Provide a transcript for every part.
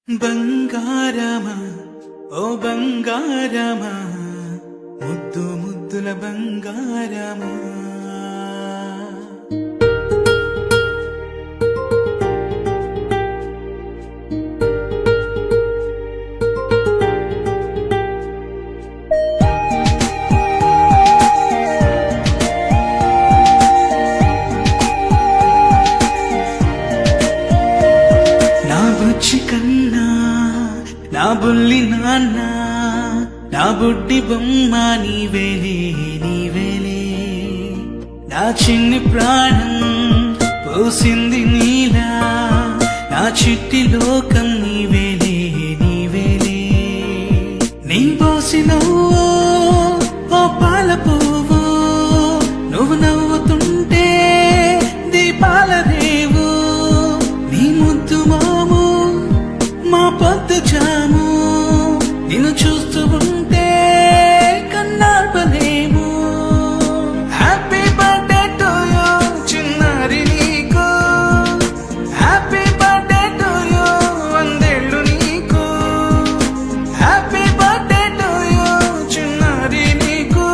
బంగారమా ఓ బంగారమా ముద్దు ముద్దుల బంగారమా నా బుచ్చి కన్నా నా బుల్లి నాన్న నా బుడ్డి బొమ్మ నీవేలే నీవేలే నా చిన్ని ప్రాణం పోసింది నీలా నా చిట్టి లోకం నీవేలే నీవేలే నీ పోసినవో ఓ పాల పువ్వు నువ్వు నవ్వుతుంటే దీపాల రేవు నీ ముద్దు మాము మా పొద్దు జాము నిన్ను చూస్తూ ఉంటే కన్నార్పలేము హ్యాపీ బర్త్డే టు యూ చిన్నారి నీకు హ్యాపీ బర్త్డే టు యూ వందేళ్ళు నీకు హ్యాపీ బర్త్డే టు యూ చిన్నారి నీకు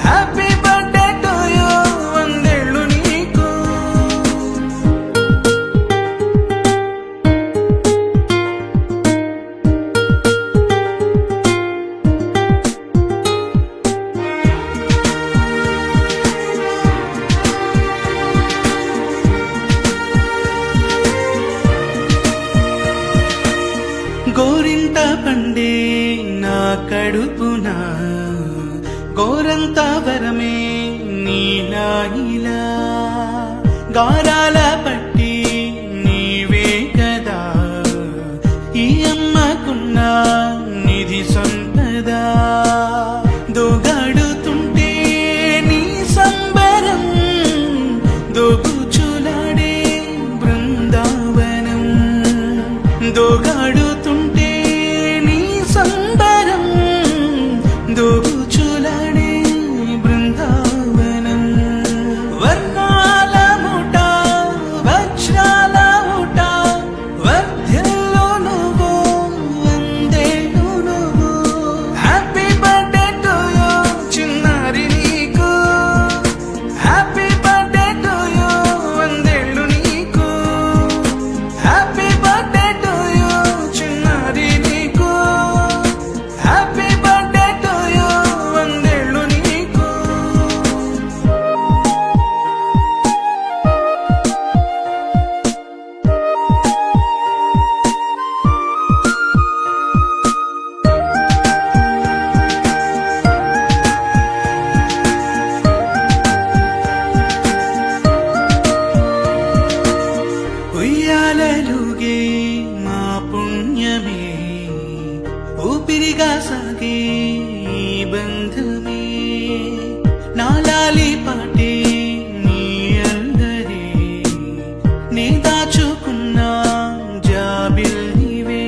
హ్యాపీ బర్త్డే టు యూ వందేళ్ళు నీకు గోరింట పండే నా కడుపున గోరంత వరమే నీలా ఇలా గారాల పట్టి నీవే కదా ఈ అమ్మకున్న నిధి సంపద దోగాడుతుంటే నీ సంబరం దోగుచులాడే బృందావనం దోగాడుతుంటే నీ సంబరం దోగుచులాడే బృందావనం వర్ణాల ముఠ వజ్రాల ముఠ వర్ధ్యంలో నువ్వు వందేళ్ళు నువ్వు హ్యాపీ బర్త్డే టు యూ చిన్నారి నీకు హ్యాపీ బర్త్డే టు యూ వందేళ్ళు నీకు హ్యాపీ బర్త్డే టు యూ చిన్నారి నీకు హ్యాపీ బర్త్డే టు యూ వందేళ్ళు నీకు ఉయ్యాలలుగే మా పుణ్యమే ఊపిరిగా సాగే ఈ బంధమే నాలాలి పాటే నీ అందరే నీ దాచుకున్న జాబిల్లివే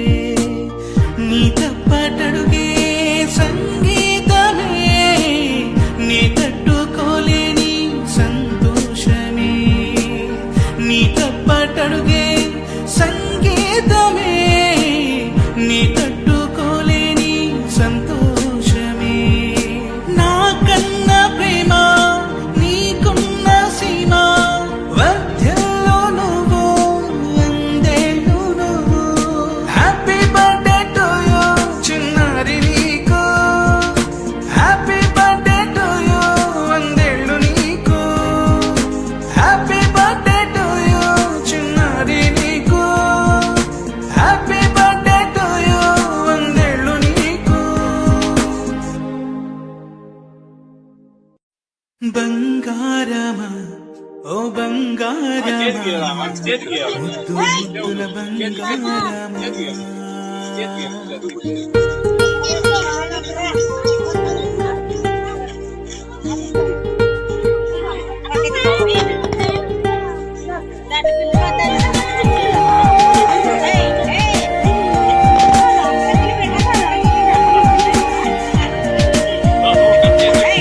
నీ తప్పటడుగే సంగీతమే నీ తట్టుకోలేని సంతోషమే నీ తప్పటడుగే సంగీతమే నీ తట్టుకోలేని సంతోషమే నా కన్న ప్రేమ నీకున్న సీమ వర్ధ్యంలో నువ్వు వందేళ్ళు నువ్వు హ్యాపీ బర్త్డే టు యూ చిన్నారి నీకు హ్యాపీ బర్త్డే టు యూ వందేళ్ళు నీకు హ్యాపీ బర్త్డే టు యూ చిన్నారి నీకు హ్యాపీ బర్త్డే టు యూ వందేళ్ళు నీకు బంగారమా ఓ బంగారమా ముద్దు ముద్దుల బంగారమా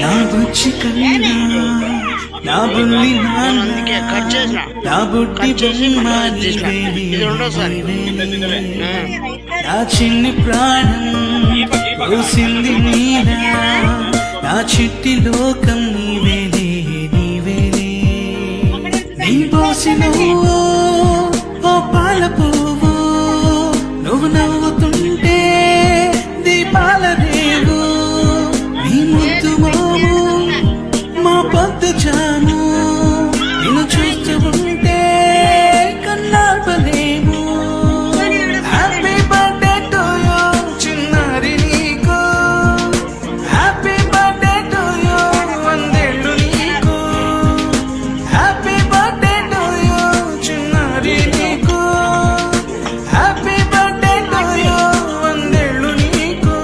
నా బుచ్చి కన్నా నా బుల్లి నాన్న నా బుడ్డి బొమ్మ నా చిన్ని ప్రాణం పోసింది నీనా, నా చిట్టి లోకం నీవేలే నీవేలే. నీ పోసిన ఓ పాల పువ్వు, నువ్వు నవ్వుతుంటే దీపాల రేవు. నీ ముద్దు మోము మా పొద్దు జాము, నిన్ను చూస్తూ ఉంటే కన్నాపలేము. హ్యాపీ బర్త్డే టు యూ చిన్నారి నీకు, హ్యాపీ బర్త్డే టు యూ వందేళ్ళు నీకు, హ్యాపీ బర్త్డే టు యూ చిన్నారి నీకు, హ్యాపీ బర్త్డే టు యూ వందేళ్ళు నీకు.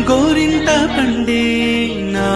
గోరింట పండే